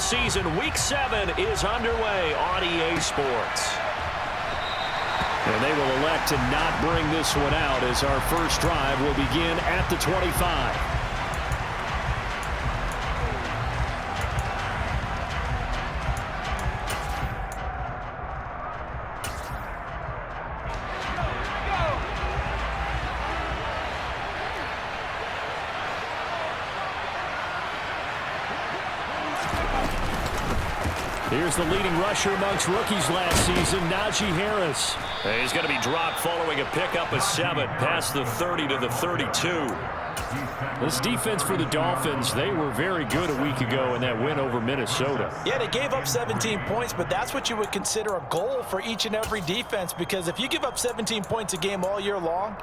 season, Week 7 is underway on EA Sports. And they will elect to not bring this one out as our first drive will begin at the 25. Here's the leading rusher amongst rookies last season, Najee Harris. He's going to be dropped following a pickup of 7 past the 30 to the 32. This defense for the Dolphins, they were very good a week ago in that win over Minnesota. Yeah, they gave up 17 points, but that's what you would consider a goal for each and every defense, because if you give up 17 points a game all year long,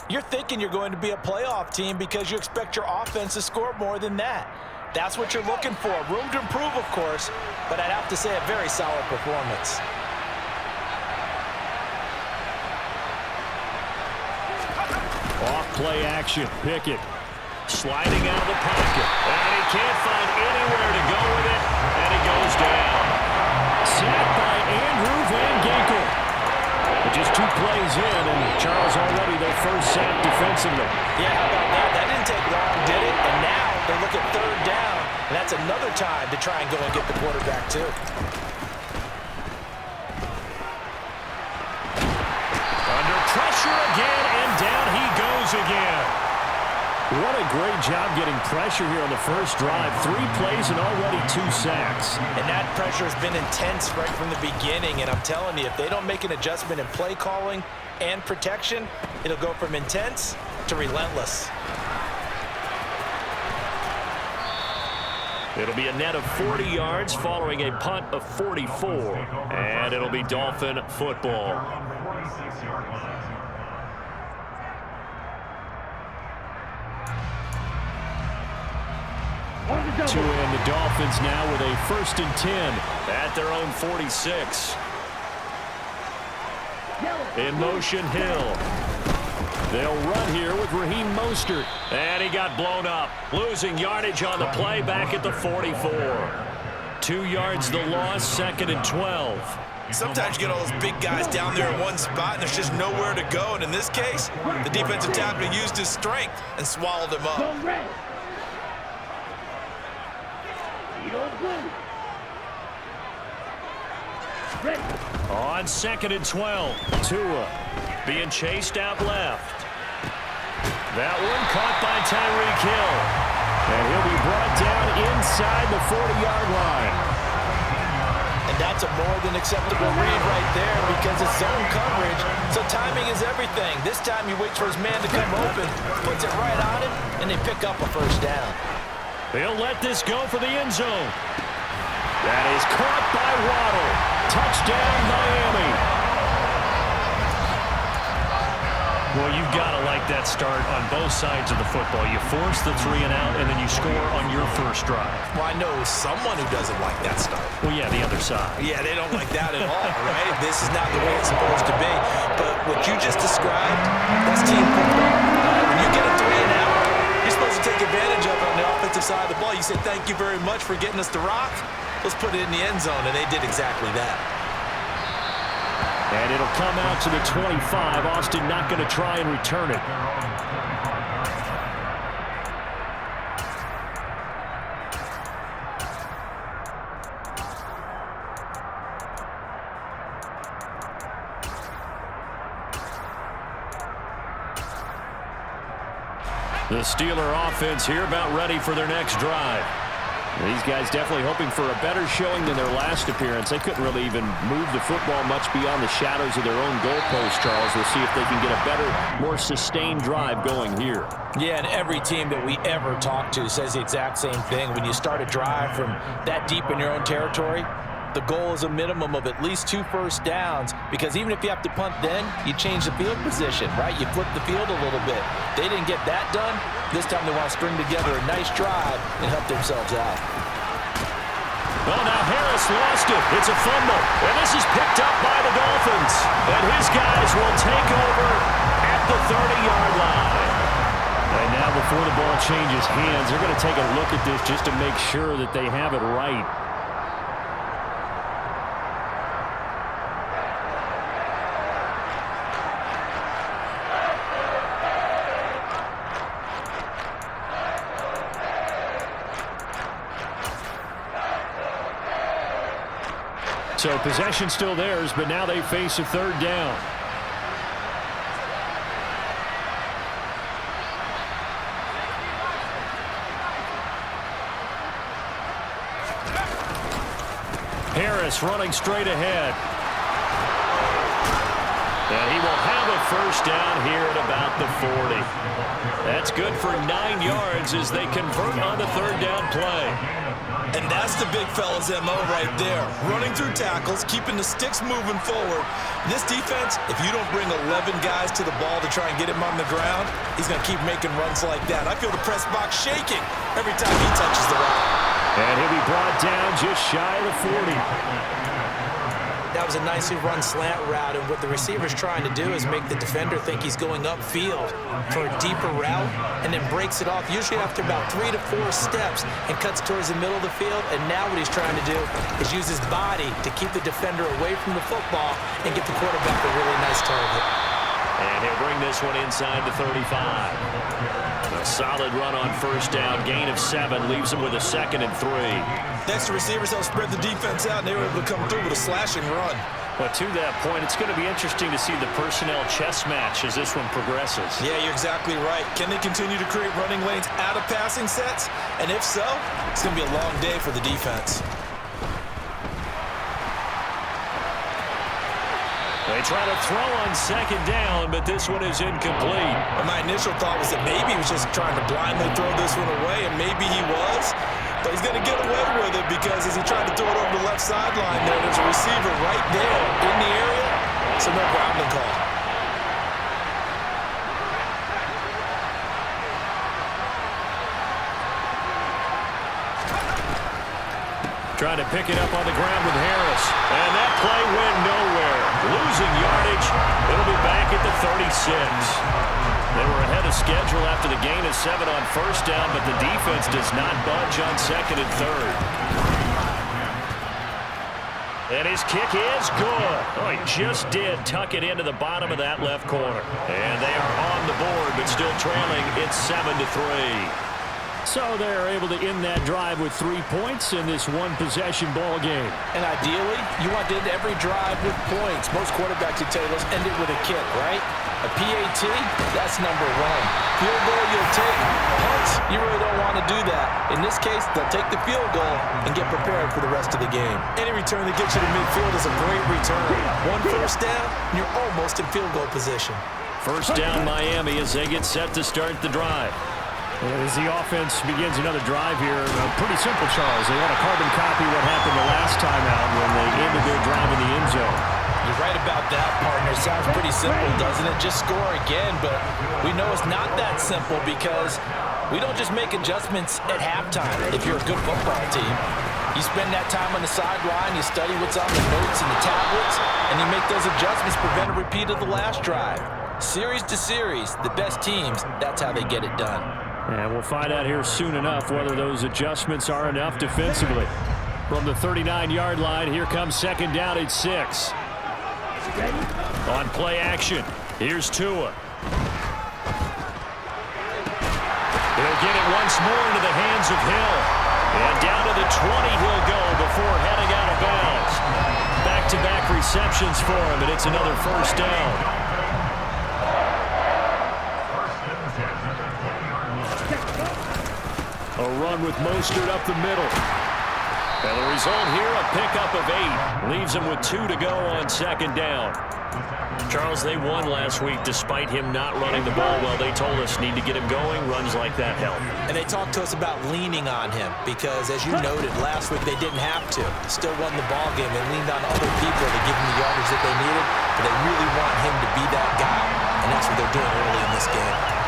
you're thinking you're going to be a playoff team because you expect your offense to score more than that. That's what you're looking for. Room to improve, of course, but I'd have to say a very solid performance. Off play action. Pickett sliding out of the pocket. And he can't find anywhere to go with it, and he goes down. Sacked by Andrew Van Ginkel. But just 2 plays in, and Charles already their first sack defensively. Yeah, how about that? That didn't take long, did it? And now they look at 3rd down, and that's another time to try and go and get the quarterback, too. Under pressure again, and down he goes again. What a great job getting pressure here on the first drive. 3 plays and already 2 sacks. And that pressure has been intense right from the beginning, and I'm telling you, if they don't make an adjustment in play calling and protection, it'll go from intense to relentless. It'll be a net of 40 yards following a punt of 44. And it'll be Dolphin football. To end the Dolphins now with a 1st and 10 at their own 46. In motion, Hill. They'll run here with Raheem Mostert. And he got blown up. Losing yardage on the play back at the 44. 2 yards the loss, 2nd and 12. Sometimes you get all those big guys down there in one spot, and there's just nowhere to go. And in this case, the defensive tackle used his strength and swallowed him up. On 2nd and 12, Tua being chased out left. That one caught by Tyreek Hill. And he'll be brought down inside the 40-yard line. And that's a more than acceptable read right there because it's zone coverage, so timing is everything. This time he waits for his man to come open, puts it right on him, and they pick up a 1st down. He'll let this go for the end zone. That is caught by Waddle. Touchdown, Miami. Well, you've got to like that start on both sides of the football. You force the 3 and out, and then you score on your first drive. Well, I know someone who doesn't like that start. Well, yeah, the other side. Yeah, they don't like that at all, right? This is not the way it's supposed to be. But what you just described, that's team football. When you get a 3 and out, you're supposed to take advantage of it on the offensive side of the ball. You say, thank you very much for getting us the rock. Let's put it in the end zone, and they did exactly that. And it'll come out to the 25. Austin not going to try and return it. The Steeler offense here about ready for their next drive. These guys definitely hoping for a better showing than their last appearance. They couldn't really even move the football much beyond the shadows of their own goalpost, Charles. We'll see if they can get a better, more sustained drive going here. Yeah, and every team that we ever talk to says the exact same thing. When you start a drive from that deep in your own territory, the goal is a minimum of at least 2 first downs, because even if you have to punt then, you change the field position, right? You flip the field a little bit. They didn't get that done. This time they want to string together a nice drive and help themselves out. Well, now Harris lost it. It's a fumble. And this is picked up by the Dolphins. And his guys will take over at the 30-yard line. And now before the ball changes hands, they're going to take a look at this just to make sure that they have it right. So possession still theirs, but now they face a third down. Harris running straight ahead. And he will have a first down here at about the 40. That's good for 9 yards as they convert on the third down play. And that's the big fella's MO right there. Running through tackles, keeping the sticks moving forward. This defense, if you don't bring 11 guys to the ball to try and get him on the ground, he's going to keep making runs like that. I feel the press box shaking every time he touches the rock. And he'll be brought down just shy of the 40. That was a nicely run slant route, and what the receiver's trying to do is make the defender think he's going upfield for a deeper route, and then breaks it off, usually after about 3 to 4 steps, and cuts towards the middle of the field. And now what he's trying to do is use his body to keep the defender away from the football and get the quarterback a really nice target. And he'll bring this one inside the 35. A solid run on first down, gain of 7, leaves him with a 2nd and 3. Next, the receivers help spread the defense out, and they were able to come through with a slashing run. But to that point, it's going to be interesting to see the personnel chess match as this one progresses. Yeah, you're exactly right. Can they continue to create running lanes out of passing sets? And if so, it's going to be a long day for the defense. They try to throw on second down, but this one is incomplete. And my initial thought was that maybe he was just trying to blindly throw this one away, and maybe he was. But he's going to get away with it because as he tried to throw it over the left sideline there's a receiver right there in the area. So no grounding call. Trying to pick it up on the ground with Harris. And that play went nowhere. Losing yardage. It'll be back at the 36. They were ahead of schedule after the gain of 7 on first down, but the defense does not budge on 2nd and 3rd. And his kick is good. Oh, he just did tuck it into the bottom of that left corner. And they are on the board, but still trailing. It's 7-3. So they're able to end that drive with 3 points in this one-possession ball game. And ideally, you want to end every drive with points. Most quarterbacks would tell you, let's end it with a kick, right? A PAT, that's number 1. Field goal, you'll take. Punts, you really don't want to do that. In this case, they'll take the field goal and get prepared for the rest of the game. Any return that gets you to midfield is a great return. 1 first down, and you're almost in field goal position. First down, Miami, as they get set to start the drive. As the offense begins another drive here, pretty simple, Charles. They want to carbon copy what happened the last time out when they ended their drive in the end zone. You're right about that, partner. Sounds pretty simple, doesn't it? Just score again, but we know it's not that simple because we don't just make adjustments at halftime if you're a good football team. You spend that time on the sideline, you study what's on the notes and the tablets, and you make those adjustments, prevent a repeat of the last drive. Series to series, the best teams, that's how they get it done. And we'll find out here soon enough whether those adjustments are enough defensively. From the 39-yard line, here comes 2nd down at 6. On play action, here's Tua. He'll get it once more into the hands of Hill. And down to the 20 he'll go before heading out of bounds. Back-to-back receptions for him, and it's another first down. A run with Mostert up the middle. And the result here, a pickup of 8. Leaves him with 2 to go on 2nd down. Charles, they won last week despite him not running the ball well. They told us need to get him going. Runs like that help. And they talked to us about leaning on him because, as you noted, last week they didn't have to. Still won the ball game. They leaned on other people to give him the yardage that they needed. But they really want him to be that guy. And that's what they're doing early in this game.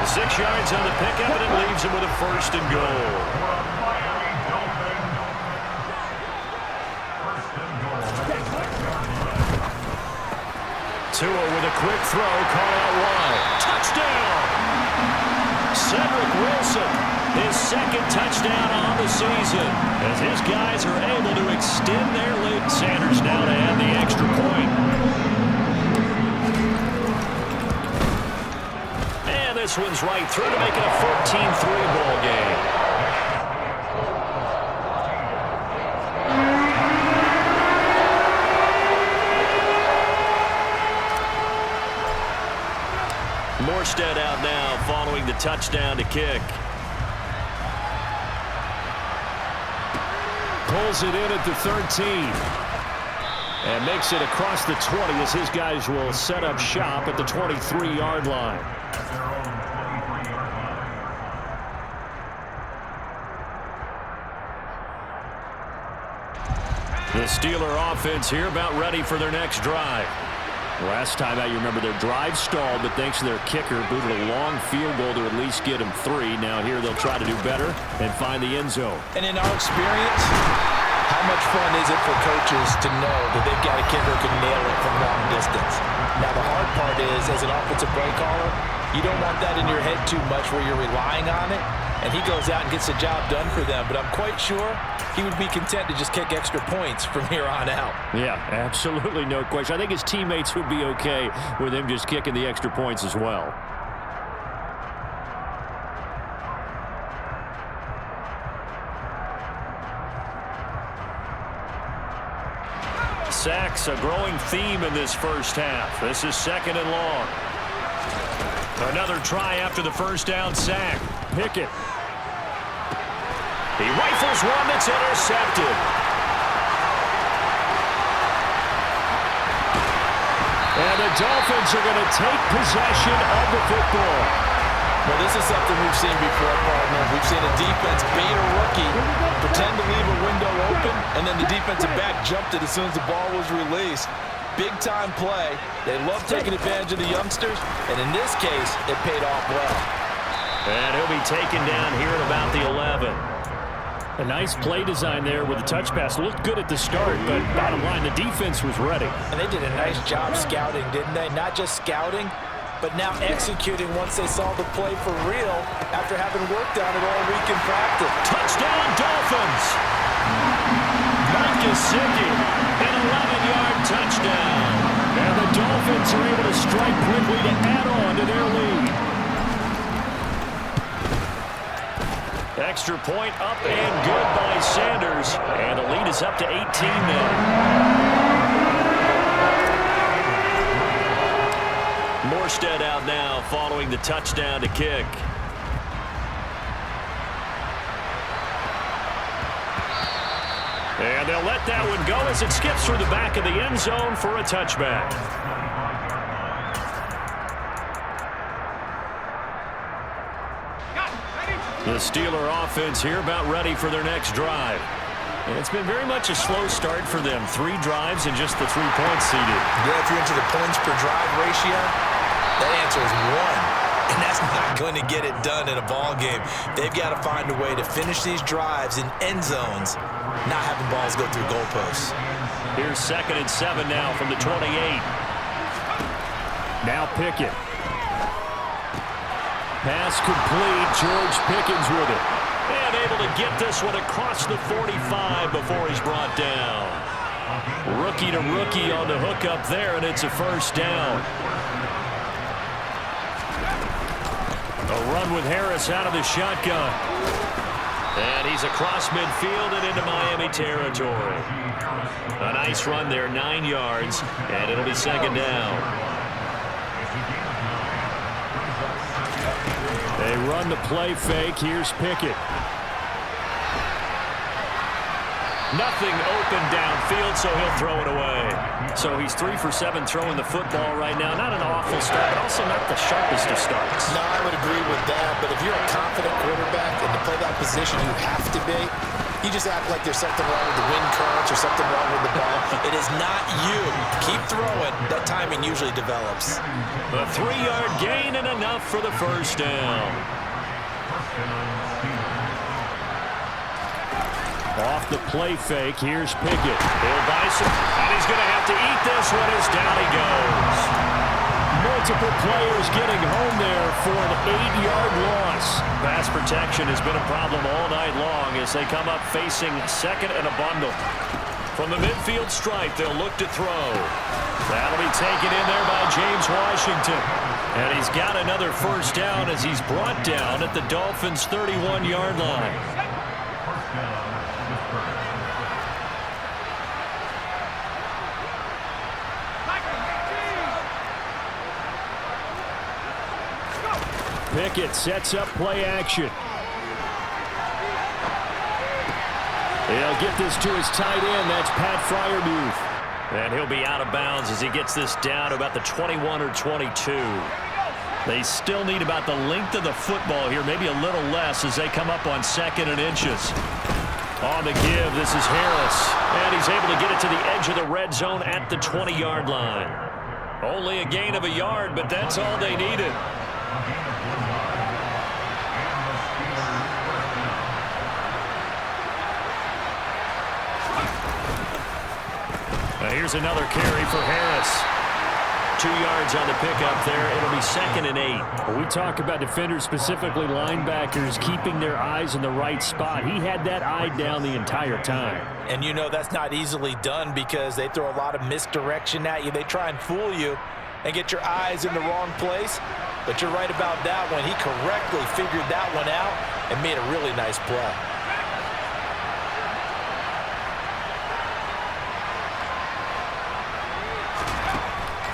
6 yards on the pickup, and it leaves him with a 1st and goal. Tua with a quick throw, caught out wide. Touchdown! Cedric Wilson, his 2nd touchdown on the season. As his guys are able to extend their lead. Sanders now to add the extra point. This one's right through to make it a 14-3 ball game. Morstead out now following the touchdown to kick. Pulls it in at the 13. And makes it across the 20 as his guys will set up shop at the 23-yard line. The Steeler offense here about ready for their next drive. Last time out, you remember their drive stalled, but thanks to their kicker, booted a long field goal to at least get them 3. Now here they'll try to do better and find the end zone. And in our experience, how much fun is it for coaches to know that they've got a kicker who can nail it from long distance? Now the hard part is, as an offensive play caller, you don't want that in your head too much where you're relying on it. And he goes out and gets the job done for them. But I'm quite sure he would be content to just kick extra points from here on out. Yeah, absolutely no question. I think his teammates would be okay with him just kicking the extra points as well. Sacks, a growing theme in this first half. This is 2nd and long. Another try after the first down sack. Pickett. He rifles one that's intercepted. And the Dolphins are going to take possession of the football. Well, this is something we've seen before, partner. We've seen a defense bait a rookie, pretend to leave a window open, and then the defensive back jumped it as soon as the ball was released. Big-time play. They love taking advantage of the youngsters, and in this case, it paid off well. And he'll be taken down here at about the 11. A nice play design there with the touch pass. Looked good at the start, but bottom line, the defense was ready. And they did a nice job scouting, didn't they? Not just scouting, but now executing once they saw the play for real after having worked on it all week in practice. Touchdown, Dolphins! Mike Gesicki, an 11-yard touchdown. And the Dolphins are able to strike quickly to add on to their lead. Extra point up and good by Sanders. And the lead is up to 18 now. Morstead out now following the touchdown to kick. And they'll let that one go as it skips through the back of the end zone for a touchback. The Steeler offense here about ready for their next drive. And it's been very much a slow start for them. 3 drives and just the 3 points seeded. Yeah, if you're into the points per drive ratio, that answer is 1. And that's not going to get it done in a ball game. They've got to find a way to finish these drives in end zones, not having balls go through goalposts. Here's 2nd and 7 now from the 28. Now Pickett. Pass complete. George Pickens with it. And able to get this one across the 45 before he's brought down. Rookie to rookie on the hook up there, and it's a first down. A run with Harris out of the shotgun. And he's across midfield and into Miami territory. A nice run there, 9 yards, and it'll be 2nd down. They run the play fake. Here's Pickett. Nothing open downfield, so he'll throw it away. So he's 3 for 7 throwing the football right now. Not an awful start, but also not the sharpest of starts. No, I would agree with that. But if you're a confident quarterback and to play that position, you have to be. You just act like there's something wrong with the wind currents or something wrong with the ball. It is not you. Keep throwing. That timing usually develops. A 3-yard gain and enough for the first down. Off the play fake, here's Pickett. He'll buy some, and he's going to have to eat this one as down he goes. Multiple players getting home there for an 8-yard loss. Pass protection has been a problem all night long as they come up facing 2nd and a bundle. From the midfield stripe, they'll look to throw. That'll be taken in there by James Washington. And he's got another first down as he's brought down at the Dolphins' 31-yard line. Pickett sets up play action. He'll get this to his tight end. That's Pat Freiermuth. And he'll be out of bounds as he gets this down to about the 21 or 22. They still need about the length of the football here, maybe a little less as they come up on 2nd and inches. On the give, this is Harris. And he's able to get it to the edge of the red zone at the 20-yard line. Only a gain of a yard, but that's all they needed. Now here's another carry for Harris. 2 yards on the pickup there. It'll be 2nd and 8. When we talk about defenders, specifically linebackers, keeping their eyes in the right spot. He had that eye down the entire time. And you know that's not easily done because they throw a lot of misdirection at you. They try and fool you and get your eyes in the wrong place. But you're right about that one. He correctly figured that one out and made a really nice play.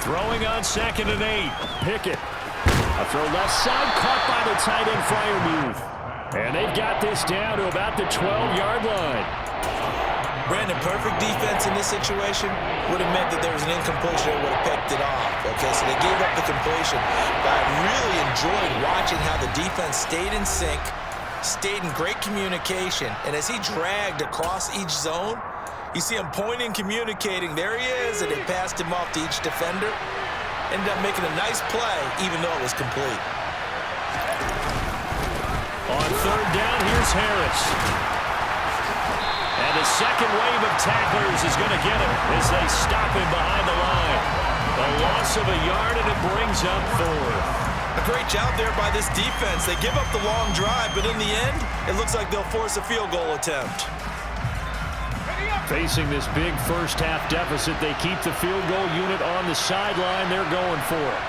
Throwing on 2nd and 8. Pickett. A throw left side, caught by the tight end Freiermuth. And they've got this down to about the 12-yard line. Brandon, perfect defense in this situation would have meant that there was an incompletion that would have picked it off. Okay, so they gave up the completion. But I really enjoyed watching how the defense stayed in sync, stayed in great communication, and as he dragged across each zone, you see him pointing, communicating. There he is, and they passed him off to each defender. Ended up making a nice play, even though it was complete. On 3rd down, here's Harris. And the second wave of tacklers is going to get him as they stop him behind the line. A loss of a yard, and it brings up 4th. A great job there by this defense. They give up the long drive, but in the end, it looks like they'll force a field goal attempt. Facing this big first-half deficit, they keep the field goal unit on the sideline. They're going for it.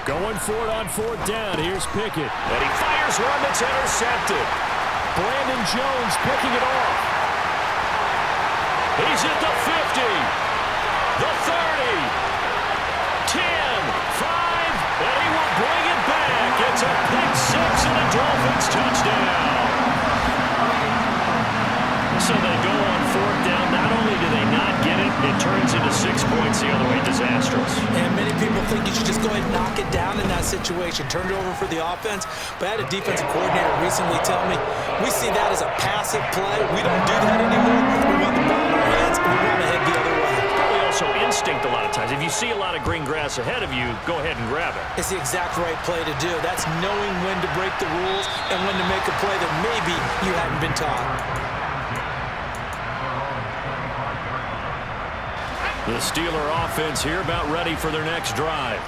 Going for it on 4th down. Here's Pickett. And he fires one that's intercepted. Brandon Jones picking it off. He's at the 50, the 30, 10, 5, and he will bring it back. It's a pick 6 and a Dolphins touchdown. So they go on 4th down. Not only do they not get it, it turns into 6 points the other way. Disastrous. And many people think you should just go ahead and knock it down in that situation. Turn it over for the offense. But I had a defensive coordinator recently tell me, we see that as a passive play. We don't do that anymore. We want the ball in our hands, and we want to head the other way. Probably also instinct a lot of times. If you see a lot of green grass ahead of you, go ahead and grab it. It's the exact right play to do. That's knowing when to break the rules and when to make a play that maybe you hadn't been taught. The Steeler offense here about ready for their next drive.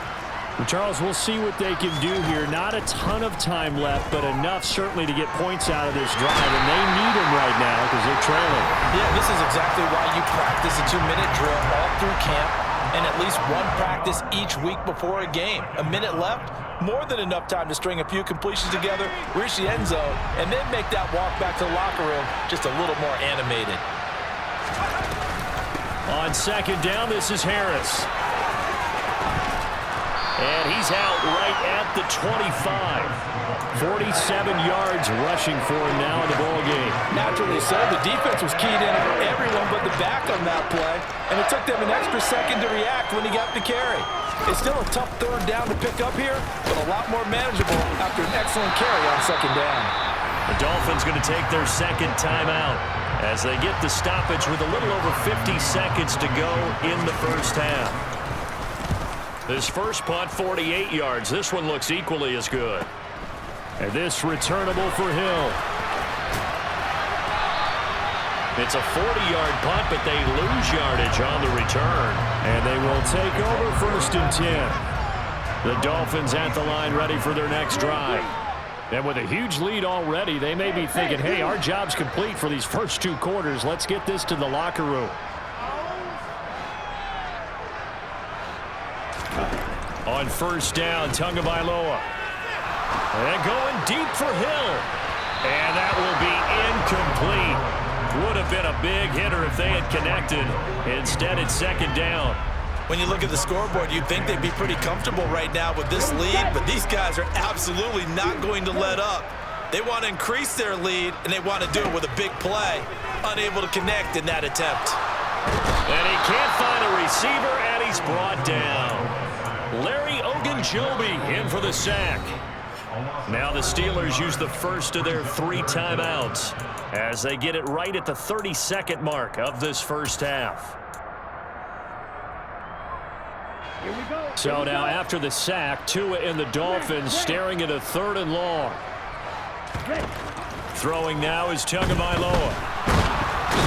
And Charles, we'll see what they can do here. Not a ton of time left, but enough certainly to get points out of this drive, and they need them right now because they're trailing. Yeah, this is exactly why you practice a 2-minute drill all through camp and at least one practice each week before a game. A minute left, more than enough time to string a few completions together, reach the end zone, and then make that walk back to the locker room just a little more animated. On 2nd down, this is Harris. And he's out right at the 25. 47 yards rushing for him now in the ball game. Naturally so. The defense was keyed in on everyone but the back on that play, and it took them an extra second to react when he got the carry. It's still a tough 3rd down to pick up here, but a lot more manageable after an excellent carry on 2nd down. The Dolphins going to take their 2nd timeout as they get the stoppage with a little over 50 seconds to go in the first half. This first punt, 48 yards. This one looks equally as good. And this returnable for Hill. It's a 40-yard punt, but they lose yardage on the return. And they will take over 1st and 10. The Dolphins at the line ready for their next drive. And with a huge lead already, they may be thinking, hey, our job's complete for these first 2 quarters. Let's get this to the locker room. On 1st down, Tagovailoa. And going deep for Hill. And that will be incomplete. Would have been a big hitter if they had connected. Instead, it's second down. When you look at the scoreboard, you'd think they'd be pretty comfortable right now with this lead, but these guys are absolutely not going to let up. They want to increase their lead, and they want to do it with a big play. Unable to connect in that attempt. And he can't find a receiver, and he's brought down. Larry Ogunjobi in for the sack. Now the Steelers use the first of their 3 timeouts as they get it right at the 32nd mark of this first half. So now after the sack, Tua and the Dolphins staring at a 3rd and long. Throwing now is Tagovailoa.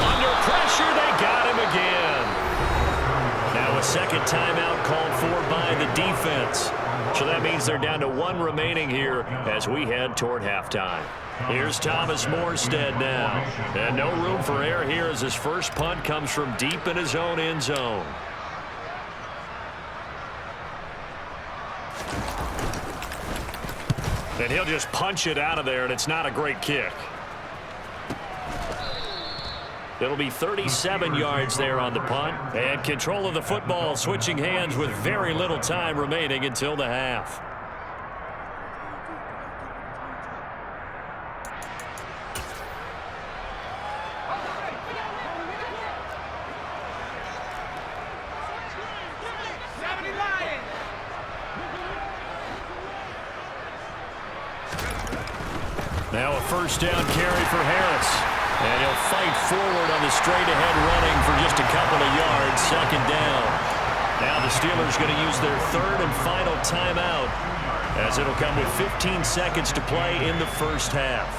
Under pressure, they got him again. Now a second timeout called for by the defense. So that means they're down to 1 remaining here as we head toward halftime. Here's Thomas Morstead now. And no room for error here as his first punt comes from deep in his own end zone. And he'll just punch it out of there, and it's not a great kick. It'll be 37 yards there on the punt. And control of the football switching hands with very little time remaining until the half. Now a first down carry for Harris. And he'll fight forward on the straight-ahead running for just a couple of yards. Second down. Now the Steelers going to use their 3rd and final timeout as it'll come with 15 seconds to play in the first half.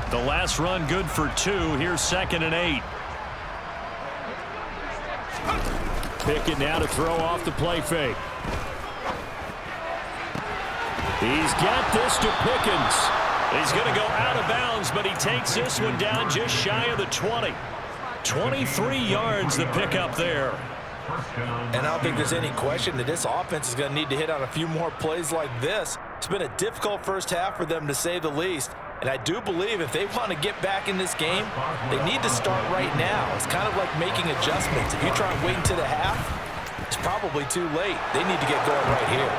The last run good for 2. Here's 2nd and 8. Pickett now to throw off the play fake. He's got this to Pickens. He's going to go out of bounds, but he takes this one down just shy of the 20. 23 yards the pickup there. And I don't think there's any question that this offense is going to need to hit on a few more plays like this. It's been a difficult first half for them, to say the least. And I do believe if they want to get back in this game, they need to start right now. It's kind of like making adjustments. If you try and wait until the half, it's probably too late. They need to get going right here.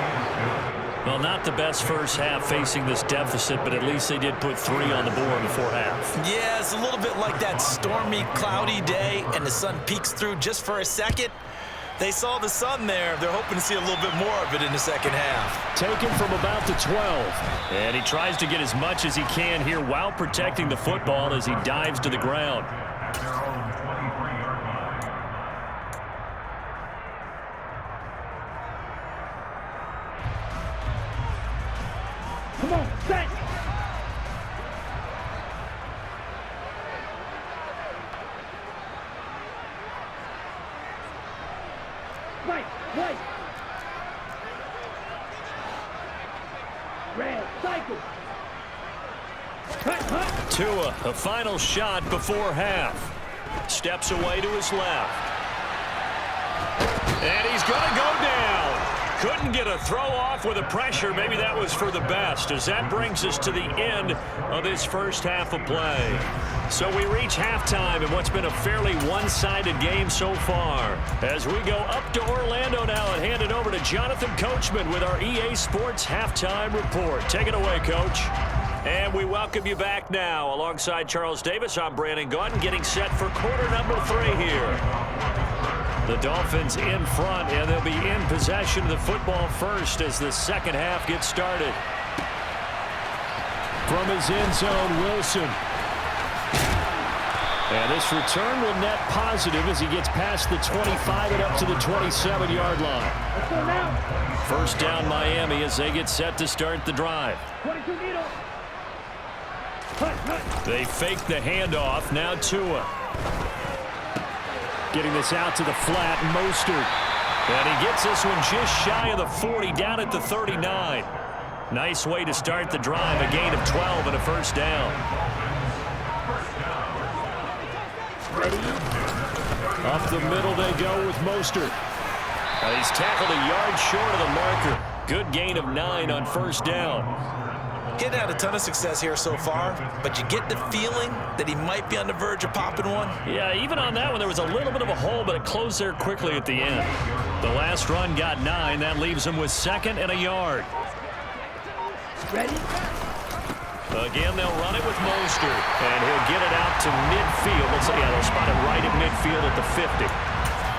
Well, not the best first half facing this deficit, but at least they did put 3 on the board before half. Yeah, it's a little bit like that stormy, cloudy day, and the sun peeks through just for a second. They saw the sun there. They're hoping to see a little bit more of it in the second half. Taken from about the 12. And he tries to get as much as he can here while protecting the football as he dives to the ground. Come on, set! Right. Red, cycle. Tua, a final shot before half. Steps away to his left. And he's going to go down. Couldn't get a throw off with the pressure. Maybe that was for the best, as that brings us to the end of this first half of play. So we reach halftime in what's been a fairly one-sided game so far. As we go up to Orlando now and hand it over to Jonathan Coachman with our EA Sports Halftime Report. Take it away, Coach. And we welcome you back now. Alongside Charles Davis, I'm Brandon Gaudin, getting set for quarter number 3 here. The Dolphins in front, and they'll be in possession of the football first as the second half gets started. From his end zone, Wilson. And this return will net positive as he gets past the 25 and up to the 27-yard line. First down Miami as they get set to start the drive. They fake the handoff. Now Tua. Getting this out to the flat, Mostert. And he gets this one just shy of the 40, down at the 39. Nice way to start the drive, a gain of 12 and a first down. Up the middle they go with Mostert. He's tackled a yard short of the marker. Good gain of 9 on first down. Getting had a ton of success here so far, but you get the feeling that he might be on the verge of popping one. Yeah, even on that one, there was a little bit of a hole, but it closed there quickly at the end. The last run got 9. That leaves him with 2nd and a yard. Ready? Again, they'll run it with Mostert, and he'll get it out to midfield. They'll spot it right at midfield at the 50.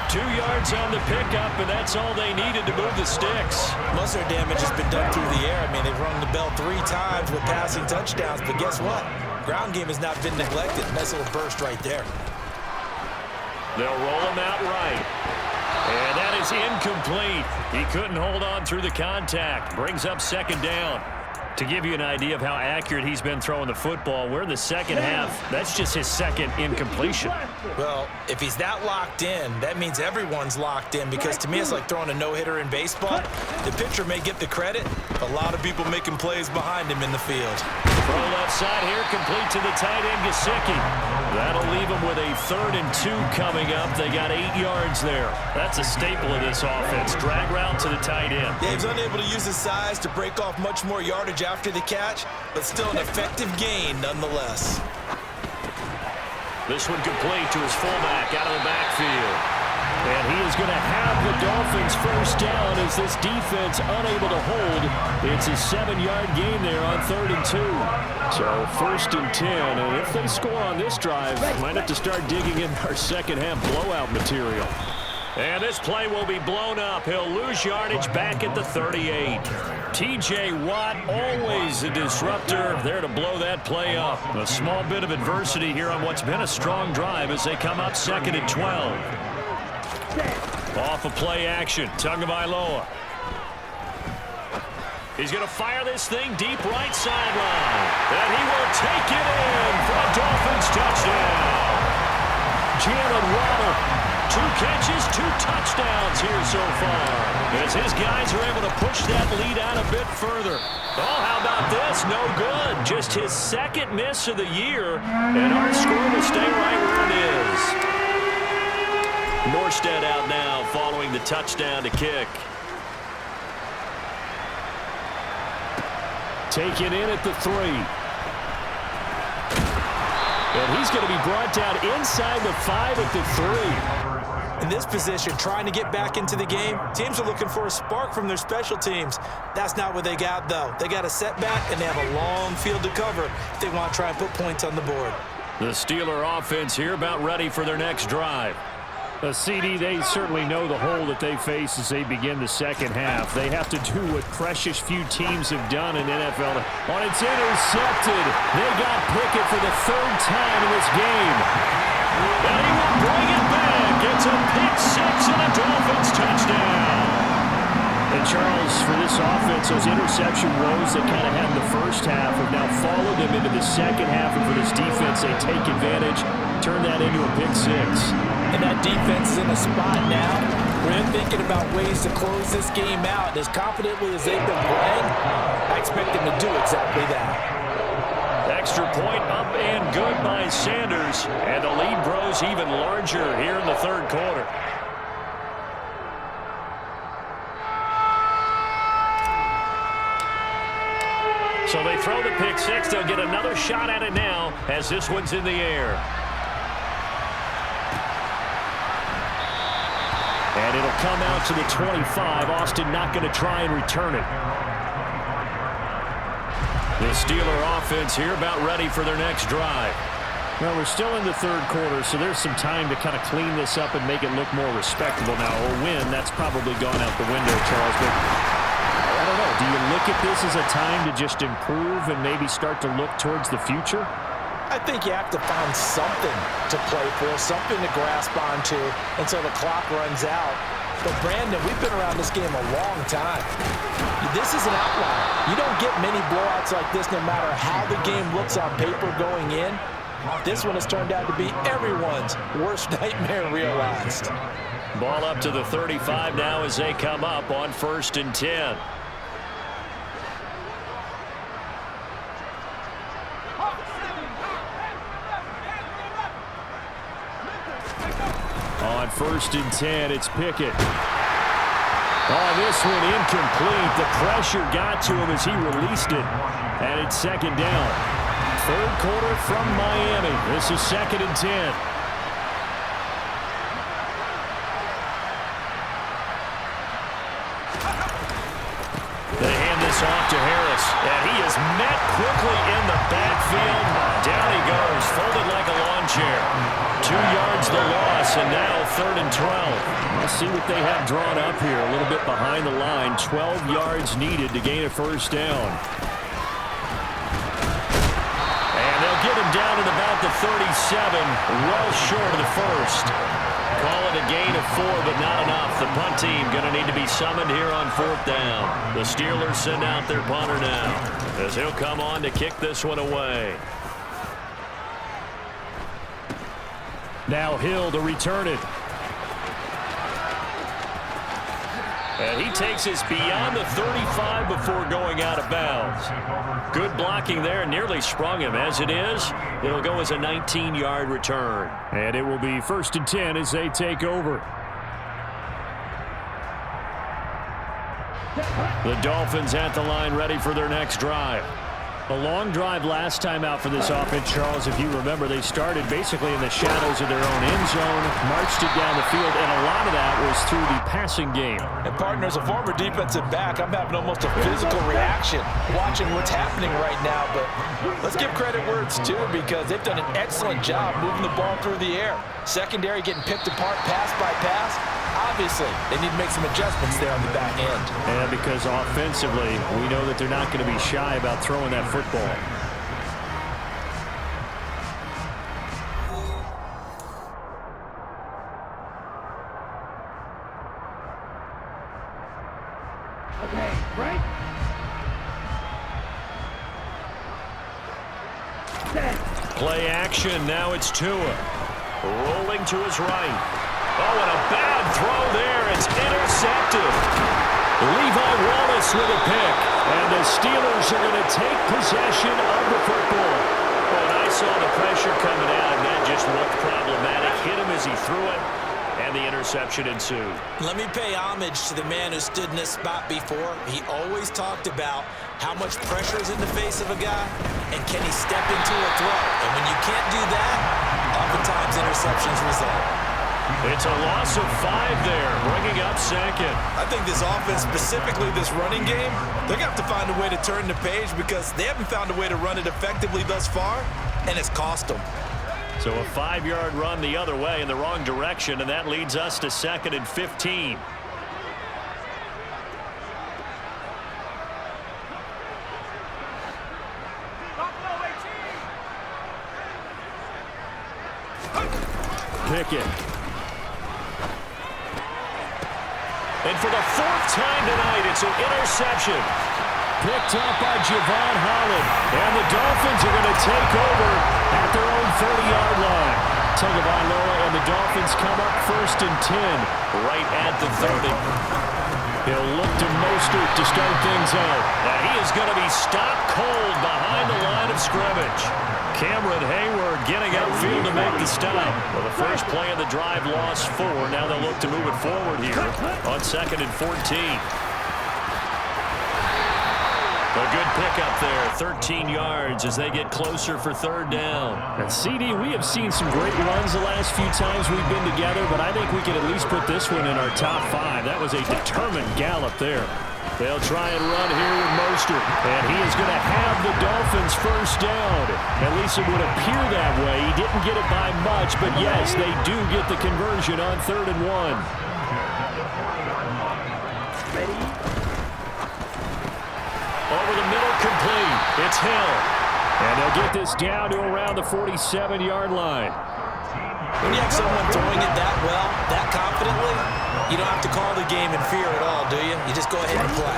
2 yards on the pickup, and that's all they needed to move the sticks. Most of their damage has been done through the air. I mean, they've rung the bell 3 times with passing touchdowns, but guess what? Ground game has not been neglected. Nice little burst right there. They'll roll him out right. And that is incomplete. He couldn't hold on through the contact. Brings up 2nd down. To give you an idea of how accurate he's been throwing the football, we're in the second half. That's just his 2nd incompletion. Well, if he's that locked in, that means everyone's locked in, because to me it's like throwing a no-hitter in baseball. The pitcher may get the credit, a lot of people making plays behind him in the field. Throw left side here, complete to the tight end, Gesicki. That'll leave him with a 3rd and 2 coming up. They got 8 yards there. That's a staple of this offense. Drag route to the tight end. Yeah, he's unable to use his size to break off much more yardage after the catch, but still an effective gain nonetheless. This one complete to his fullback out of the backfield. And he is going to have the Dolphins first down as this defense unable to hold. It's a 7-yard gain there on 3rd and 2. So 1st and 10, and if they score on this drive, might have to start digging in our second half blowout material. And this play will be blown up. He'll lose yardage back at the 38. T.J. Watt, always a disruptor, there to blow that play up. A small bit of adversity here on what's been a strong drive as they come up 2nd and 12. Off of play action, Tagovailoa. He's going to fire this thing deep right sideline. And he will take it in for a Dolphins touchdown. Jalen Waddle, 2 catches, 2 touchdowns here so far. As his guys are able to push that lead out a bit further. Oh, how about this? No good. Just his 2nd miss of the year. And our score will stay right where it is. Morstead out now following the touchdown to kick. Taken in at the 3. And he's going to be brought down inside the 5 at the 3. In this position, trying to get back into the game, teams are looking for a spark from their special teams. That's not what they got, though. They got a setback, and they have a long field to cover if they want to try and put points on the board. The Steeler offense here about ready for their next drive. CD, they certainly know the hole that they face as they begin the second half. They have to do what precious few teams have done in NFL. Oh, it's intercepted. They got Pickett for the 3rd time in this game. And he will bring it back. It's a pick 6 and a Dolphins touchdown. And Charles, for this offense, those interception woes that kind of had in the first half have now followed them into the second half. And for this defense, they take advantage, turn that into a pick 6. And that defense is in a spot now where they're thinking about ways to close this game out. As confidently as they've been playing, I expect them to do exactly that. Extra point up and good by Sanders. And the lead grows even larger here in the 3rd quarter. So they throw the pick 6. They'll get another shot at it now as this one's in the air. And it'll come out to the 25. Austin not going to try and return it. The Steeler offense here about ready for their next drive. Well, we're still in the 3rd quarter, so there's some time to kind of clean this up and make it look more respectable. Now, a win, that's probably gone out the window, Charles. But I don't know. Do you look at this as a time to just improve and maybe start to look towards the future? I think you have to find something to play for, something to grasp onto until the clock runs out. But, Brandon, we've been around this game a long time. This is an outlier. You don't get many blowouts like this no matter how the game looks on paper going in. This one has turned out to be everyone's worst nightmare realized. Ball up to the 35 now as they come up on 1st and 10. On 1st and 10. It's Pickett. Oh, this one incomplete. The pressure got to him as he released it. And it's 2nd down. 3rd quarter from Miami. This is 2nd and 10. They hand this off to Harris, and he is met quickly in the backfield. Down he goes, folded like a lawn chair. 2 yards the loss, and now 3rd and 12. Let's see what they have drawn up here. A little bit behind the line. 12 yards needed to gain a 1st down. And they'll get him down at about the 37, well short of the 1st. Call it a gain of 4, but not enough. The punt team going to need to be summoned here on 4th down. The Steelers send out their punter now, as he'll come on to kick this one away. Now Hill to return it. And he takes us beyond the 35 before going out of bounds. Good blocking there, nearly sprung him. As it is, it'll go as a 19-yard return. And it will be 1st and 10 as they take over. The Dolphins at the line ready for their next drive. A long drive last time out for this offense, Charles. If you remember, they started basically in the shadows of their own end zone, marched it down the field, and a lot of that was through the passing game. And, partner, as a former defensive back, I'm having almost a physical reaction watching what's happening right now. But let's give credit where it's due, because they've done an excellent job moving the ball through the air. Secondary getting picked apart pass by pass. Obviously, they need to make some adjustments there on the back end. And because offensively, we know that they're not going to be shy about throwing that football. Okay, right. Set. Play action. Now it's Tua. Rolling to his right. Oh, and a bad throw there. It's intercepted. Levi Wallace with a pick. And the Steelers are going to take possession of the football. Well, I saw the pressure coming out, and that just looked problematic. Hit him as he threw it, and the interception ensued. Let me pay homage to the man who stood in this spot before. He always talked about how much pressure is in the face of a guy, and can he step into a throw. And when you can't do that, oftentimes interceptions result. It's a loss of 5 there, bringing up 2nd. I think this offense, specifically this running game, they're going to have to find a way to turn the page, because they haven't found a way to run it effectively thus far, and it's cost them. So a 5-yard run the other way in the wrong direction, and that leads us to 2nd and 15. Pickett. And for the 4th time tonight, it's an interception. Picked up by Javon Holland. And the Dolphins are going to take over at their own 30-yard line. Tagovailoa and the Dolphins come up 1st and 10, right at the 30. He'll look to Mostert to start things out. And he is going to be stopped cold behind the line of scrimmage. Cameron Hayward getting outfield to make the stop. Well, the first play of the drive lost 4. Now they'll look to move it forward here on 2nd and 14. A good pickup there, 13 yards as they get closer for 3rd down. And CD, we have seen some great runs the last few times we've been together, but I think we can at least put this one in our top 5. That was a determined gallop there. They'll try and run here with Mostert, and he is going to have the Dolphins 1st down. At least it would appear that way. He didn't get it by much, but yes, they do get the conversion on 3rd and 1. Ready. Over the middle, complete. It's Hill. And they'll get this down to around the 47-yard line. When you have someone throwing it that well, that confidently, you don't have to call the game in fear at all, do you? You just go ahead and play.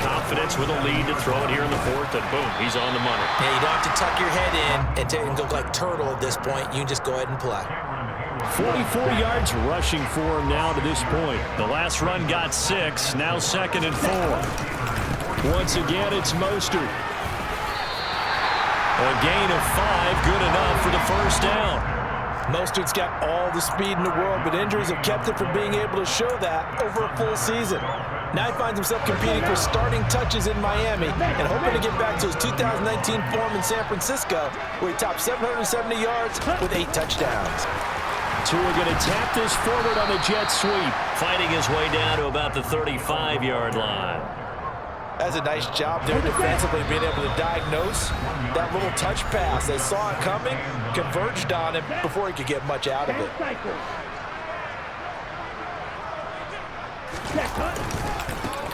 Confidence with a lead to throw it here in the 4th, and boom, he's on the money. Yeah, you don't have to tuck your head in and go like turtle at this point. You can just go ahead and play. 44 yards rushing for him now to this point. The last run got 6, now 2nd and 4. Once again, it's Mostert. A gain of 5, good enough for the 1st down. Mostert's got all the speed in the world, but injuries have kept him from being able to show that over a full season. Now he finds himself competing for starting touches in Miami and hoping to get back to his 2019 form in San Francisco, where he topped 770 yards with 8 touchdowns. Tua going to tap this forward on the jet sweep, fighting his way down to about the 35-yard line. That's a nice job there defensively, being able to diagnose that little touch pass. They saw it coming, converged on him before he could get much out of it.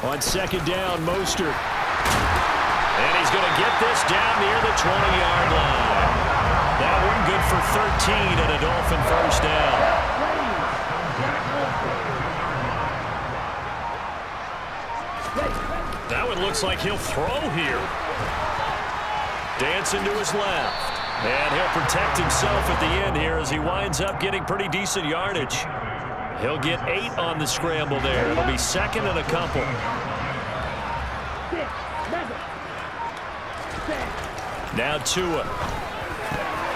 On second down, Mostert. And he's going to get this down near the 20-yard line. That one good for 13 and a Dolphin first down. Now it looks like he'll throw here. Dancing to his left. And he'll protect himself at the end here as he winds up getting pretty decent yardage. He'll get 8 on the scramble there. It'll be second and a couple. Now Tua.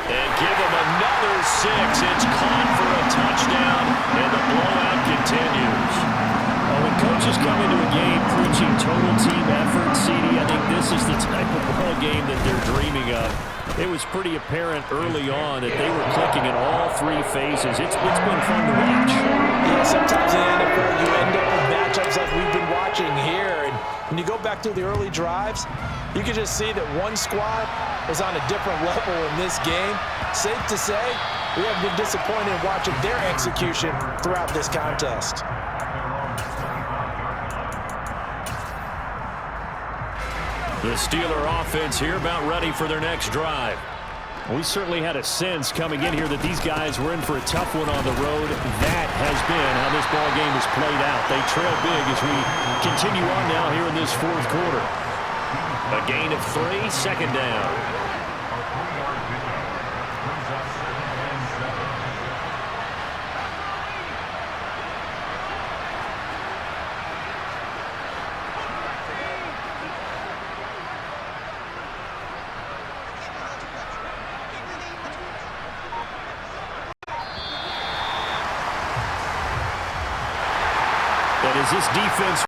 And give him another 6. It's caught for a touchdown, and the blowout continues. When coaches come into a game preaching total team effort, CD, I think this is the type of ball game that they're dreaming of. It was pretty apparent early on that they were clicking in all 3 phases. It's been fun to watch. Yeah, sometimes in the NFL you end up with matchups like we've been watching here. And when you go back to the early drives, you can just see that one squad is on a different level in this game. Safe to say, we have been disappointed in watching their execution throughout this contest. The Steeler offense here about ready for their next drive. We certainly had a sense coming in here that these guys were in for a tough one on the road. That has been how this ball game has played out. They trail big as we continue on now here in this fourth quarter. A gain of 3, second down. That is this defense